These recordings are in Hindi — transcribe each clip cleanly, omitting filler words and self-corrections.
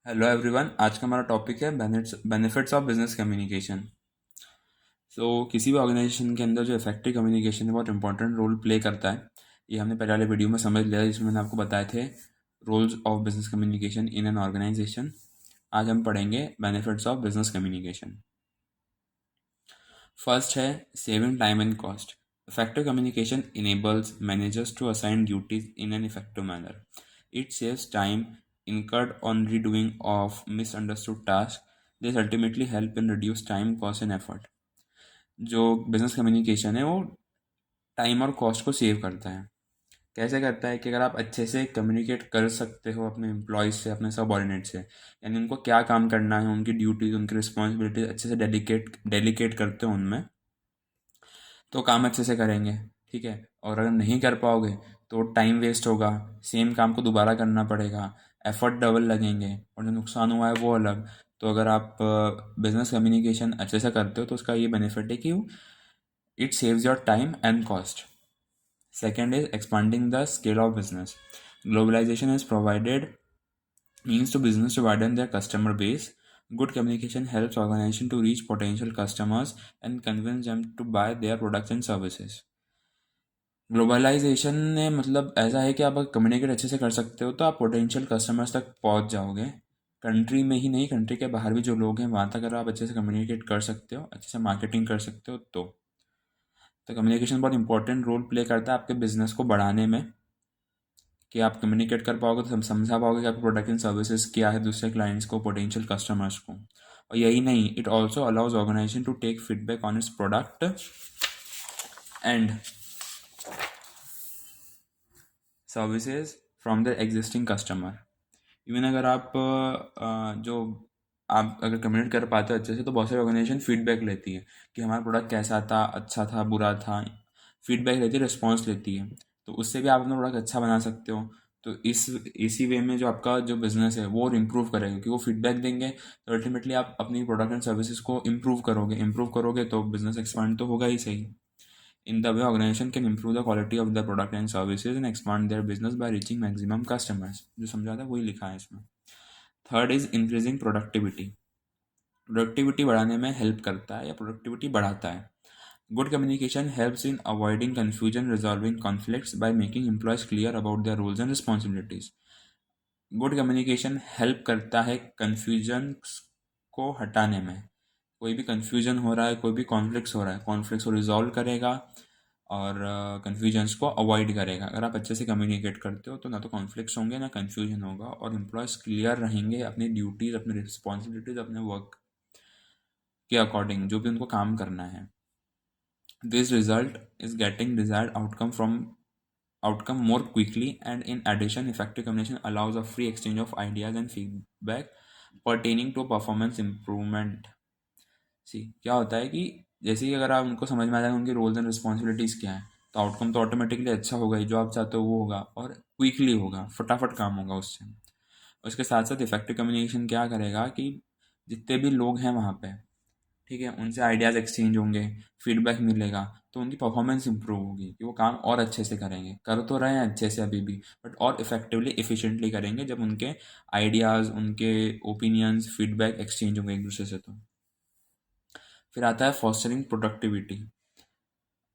Hello everyone. आज का हमारा टॉपिक है बेनिफिट्स ऑफ बिजनेस कम्युनिकेशन। किसी भी ऑर्गेनाइजेशन के अंदर जो इफेक्टिव कम्युनिकेशन है बहुत इंपॉर्टेंट रोल प्ले करता है। ये हमने पहले वाले वीडियो में समझ लिया जिसमें मैंने आपको बताए थे roles of business communication in an organisation. आज हम पढ़ेंगे benefits of business communication. First है saving time and cost. Effective communication enables managers to assign duties in an effective manner. It saves time incurred on redoing of misunderstood tasks. This ultimately help in reduce time, cost and effort. जो बिजनेस कम्युनिकेशन है वो टाइम और कॉस्ट को सेव करता है। कैसे करता है कि अगर आप अच्छे से कम्युनिकेट कर सकते हो अपने एम्प्लॉयज़ से, अपने सबऑर्डिनेट से, यानी उनको क्या काम करना है, उनकी ड्यूटीज़, उनकी रिस्पॉन्सिबिलिटीज अच्छे से डेलीकेट करते हो उनमें, तो काम अच्छे से करेंगे। ठीक है। और अगर नहीं कर पाओगे तो टाइम वेस्ट होगा, सेम काम को दोबारा करना पड़ेगा, एफर्ट डबल लगेंगे और जो नुकसान हुआ है वो अलग। तो अगर आप बिजनेस कम्युनिकेशन अच्छे से करते हो तो उसका ये बेनिफिट है कि it saves your time and cost. Second is expanding the scale of business. Globalization has provided means to business to widen their customer base. Good communication helps organization to reach potential customers and convince them to buy their products and services. Globalisation ने मतलब ऐसा है कि आप अगर कम्युनिकेट अच्छे से कर सकते हो तो आप पोटेंशियल कस्टमर्स तक पहुंच जाओगे। कंट्री में ही नहीं, कंट्री के बाहर भी जो लोग हैं वहाँ तक अगर आप अच्छे से कम्युनिकेट कर सकते हो, अच्छे से मार्केटिंग कर सकते हो तो कम्युनिकेशन बहुत इंपॉर्टेंट रोल प्ले करता है आपके बिजनेस को बढ़ाने में। कि आप कम्युनिकेट कर पाओगे तो समझा पाओगे कि आपके प्रोडक्ट एंड सर्विसेज क्या है दूसरे क्लाइंट्स को, पोटेंशियल कस्टमर्स को। और यही नहीं, it also allows organisation to take feedback on its product and services from the existing customer. Even अगर आप जो आप अगर कम्युनिकेट कर पाते हो अच्छे से तो बहुत सारी ऑर्गेनाइजेशन फीडबैक लेती है कि हमारा प्रोडक्ट कैसा था, अच्छा था, बुरा था। फीडबैक लेती है, रिस्पॉन्स लेती है, तो उससे भी आप अपना प्रोडक्ट अच्छा बना सकते हो। तो इसी वे में जो आपका जो बिजनेस है वो और इम्प्रूव करेगा क्योंकि वो फीडबैक देंगे तो अल्टीमेटली आप अपनी प्रोडक्ट एंड सर्विसेज को इम्प्रूव करोगे तो बिजनेस एक्सपांड तो होगा ही सही. In the way, organization can improve the quality of their product and services and expand their business by reaching maximum customers. जो समझा था वही लिखा है इसमें. Third is increasing productivity. Productivity बढ़ाने में हेल्प करता है या प्रोडक्टिविटी बढ़ाता है. Good communication helps in avoiding confusion, resolving conflicts by making employees clear about their roles and responsibilities. Good communication help करता है कन्फ्यूजन को हटाने में. कोई भी कन्फ्यूजन हो रहा है, कोई भी कॉन्फ्लिक्ट्स हो रहा है, कॉन्फ्लिक्ट्स को रिजॉल्व करेगा और कन्फ्यूजन्स को अवॉइड करेगा. अगर आप अच्छे से कम्युनिकेट करते हो तो ना तो कॉन्फ्लिक्ट्स होंगे ना कन्फ्यूजन होगा और एम्प्लॉयज़ क्लियर रहेंगे अपनी ड्यूटीज़, अपनी रिस्पॉन्सिबिलिटीज़, अपने वर्क के अकॉर्डिंग जो भी उनको काम करना है. This result is getting desired outcome more quickly, and in addition effective communication allows a free exchange of ideas and feedback pertaining to performance improvement. सी क्या होता है कि जैसे ही अगर आप उनको समझ में आ जाएगा उनकी रोल्स एंड रिस्पॉन्सिबिलिटीज़ क्या है तो आउटकम तो ऑटोमेटिकली अच्छा होगा ही, जो आप चाहते हो वो होगा और क्विकली होगा, फटाफट काम होगा उससे. उसके साथ साथ इफेक्टिव कम्युनिकेशन क्या करेगा कि जितने भी लोग हैं वहाँ पे, ठीक है, उनसे आइडियाज़ एक्सचेंज होंगे, फीडबैक मिलेगा, तो उनकी परफॉर्मेंस इंप्रूव होगी कि वो काम और अच्छे से करेंगे. कर तो रहे हैं अच्छे से अभी भी, बट और इफेक्टिवली एफिशिएंटली करेंगे जब उनके आइडियाज़, उनके ओपिनियंस, फीडबैक एक्सचेंज होंगे एक दूसरे से. तो फिर आता है फॉस्टरिंग प्रोडक्टिविटी.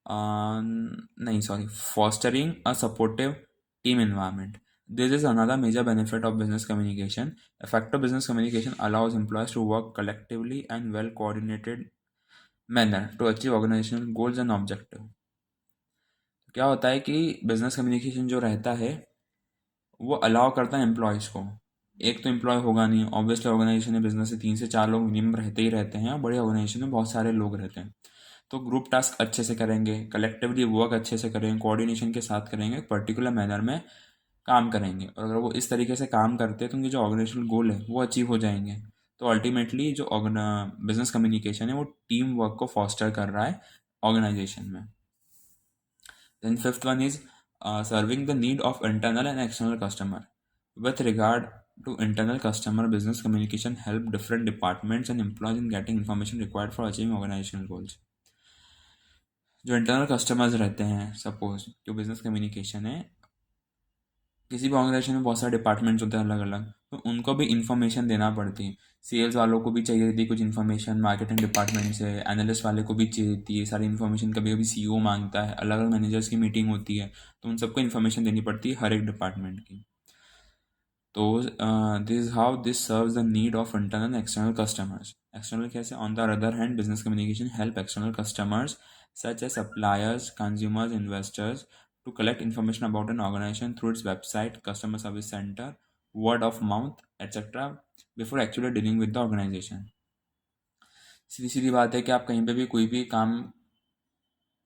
नहीं, sorry, fostering a supportive team environment. This is another major benefit of business communication. Effective business communication allows employees to work collectively and well coordinated manner to achieve organizational goals and objective. क्या होता है कि बिजनेस कम्युनिकेशन जो रहता है वो अलाउ करता है एम्प्लॉयज़ को. एक तो एम्प्लॉय होगा नहीं, ऑब्वियसली ऑर्गेनाइजेशन में बिजनेस से 3 से 4 लोग मिनिमम रहते ही रहते हैं और बड़ी ऑर्गेनाइजेशन में बहुत सारे लोग रहते हैं. तो ग्रुप टास्क अच्छे से करेंगे, कलेक्टिवली वर्क अच्छे से करेंगे, कोऑर्डिनेशन के साथ करेंगे, पर्टिकुलर मैनर में काम करेंगे और अगर वो इस तरीके से काम करते हैं तो उनके जो ऑर्गेनाइजेशनल गोल है वो अचीव हो जाएंगे. तो अल्टीमेटली जो बिजनेस कम्युनिकेशन है वो टीम वर्क को फॉस्टर कर रहा है ऑर्गेनाइजेशन में. Then fifth one is serving the need of internal and external customer. With regard to internal customer, business communication help different departments and employees in getting information required for achieving organizational goals. जो इंटरनल कस्टमर्स रहते हैं, सपोज जो बिजनेस कम्युनिकेशन है, किसी भी ऑर्गेनाइजेशन में बहुत सारे डिपार्टमेंट्स होते हैं अलग अलग, तो उनको भी इन्फॉर्मेशन देना पड़ती है। सेल्स वालों को भी चाहिए थी कुछ इन्फॉर्मेशन, मार्केटिंग डिपार्टमेंट से, एनालिस्ट वाले को भी चाहिए थी ये सारी इन्फॉर्मेशन। कभी कभी सीईओ मांगता है, अलग अलग मैनेजर्स की मीटिंग होती है, तो उन सबको इन्फॉर्मेशन देनी पड़ती है हर एक डिपार्टमेंट की। तो this how this serves the need of internal and external customers. External कैसे? On the other hand business communication help external customers such as suppliers, consumers, investors to collect information about an organization through its website, customer service center, word of mouth, etc. before actually dealing with the organization. सीधी सीधी बात है कि आप कहीं पे भी कोई भी काम,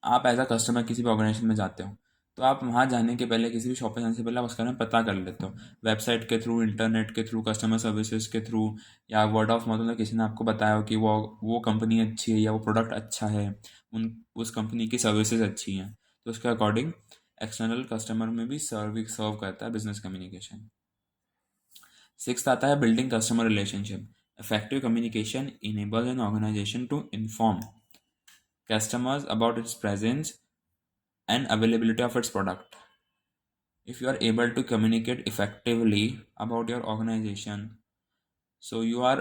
आप एज अ कस्टमर किसी भी ऑर्गेनाइजेशन में जाते हो, तो आप वहाँ जाने के पहले, किसी भी शॉप पे जाने से पहले आप उसके बारे में पता कर लेते हो, वेबसाइट के थ्रू, इंटरनेट के थ्रू, कस्टमर सर्विसेज के थ्रू, या वर्ड ऑफ माउथ, मतलब किसी ने आपको बताया हो कि वो कंपनी अच्छी है या वो प्रोडक्ट अच्छा है, उस कंपनी की सर्विसेज अच्छी हैं, तो उसके अकॉर्डिंग एक्सटर्नल कस्टमर में भी सर्व करता है बिजनेस कम्युनिकेशन। सिक्स्थ आता है building customer relationship. Effective communication enables an organisation to inform customers about its presence and availability of its product. If you are able to communicate effectively about your organization, so you are,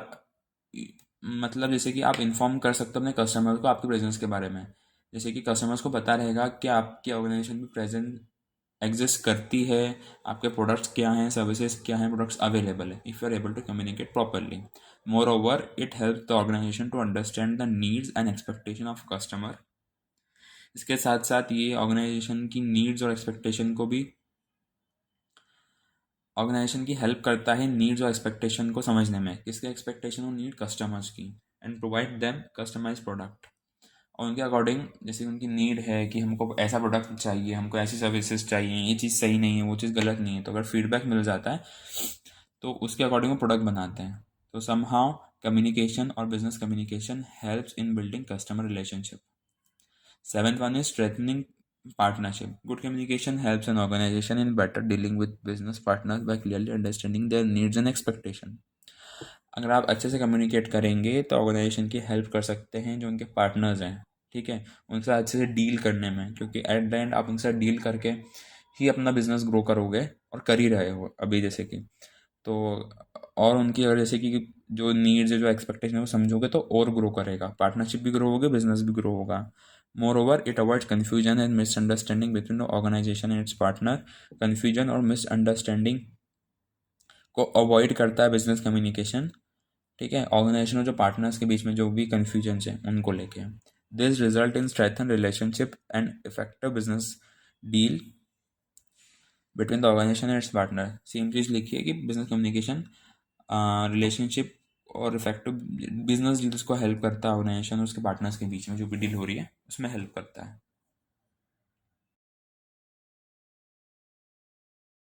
मतलब जैसे कि आप इन्फॉर्म कर सकते हो अपने कस्टमर को आपके प्रेजेंस के बारे में। जैसे कि कस्टमर्स को पता रहेगा कि आपकी ऑर्गेनाइजेशन में प्रेजेंट एग्जिस्ट करती है, आपके प्रोडक्ट्स क्या हैं, सर्विसेज क्या हैं, प्रोडक्ट्स अवेलेबल है। If you are able to communicate properly, moreover it help the organisation to understand the needs and expectation of customer. इसके साथ साथ ये ऑर्गेनाइजेशन की नीड्स और एक्सपेक्टेशन को भी, ऑर्गेनाइजेशन की हेल्प करता है नीड्स और एक्सपेक्टेशन को समझने में। किसके एक्सपेक्टेशन और नीड? कस्टमर्स की। And provide them customise product. और उनके अकॉर्डिंग, जैसे उनकी नीड है कि हमको ऐसा प्रोडक्ट चाहिए, हमको ऐसी सर्विसेज चाहिए, ये चीज़ सही नहीं है, वो चीज़ गलत नहीं है, तो अगर फीडबैक मिल जाता है तो उसके अकॉर्डिंग वो प्रोडक्ट बनाते हैं। तो समहाउ कम्युनिकेशन और business communication helps in building customer relationship. Seventh one is strengthening partnership. Good communication helps an organization in better dealing with business partners by clearly understanding their needs and expectation. अगर आप अच्छे से कम्युनिकेट करेंगे तो ऑर्गेनाइजेशन की हेल्प कर सकते हैं जो उनके पार्टनर्स हैं, ठीक है, उनके साथ अच्छे से डील करने में, क्योंकि एट द एंड आप उनके साथ डील करके ही अपना बिजनेस ग्रो करोगे, और कर ही रहे हो अभी जैसे कि। तो और उनकी अगर जैसे कि जो नीड्स है, जो एक्सपेक्टेशन है, वो समझोगे तो और ग्रो करेगा, पार्टनरशिप भी ग्रो होगी, बिजनेस भी ग्रो होगा। Moreover, it avoids confusion and misunderstanding between the organization and its partner. Confusion और misunderstanding को अवॉइड करता है बिजनेस कम्युनिकेशन, ठीक है, ऑर्गेनाइजेशन और जो पार्टनर्स के बीच में जो भी कन्फ्यूजन है उनको लेके। This result in strengthen relationship and effective business deal between the organisation and its partner. Same चीज़ लिखी है कि बिजनेस कम्युनिकेशन रिलेशनशिप और इफेक्टिव बिजनेस डील्स को हेल्प करता है ऑर्गेनाइजेशन और उसके पार्टनर्स के बीच में जो भी डील हो रही है उसमें हेल्प करता है।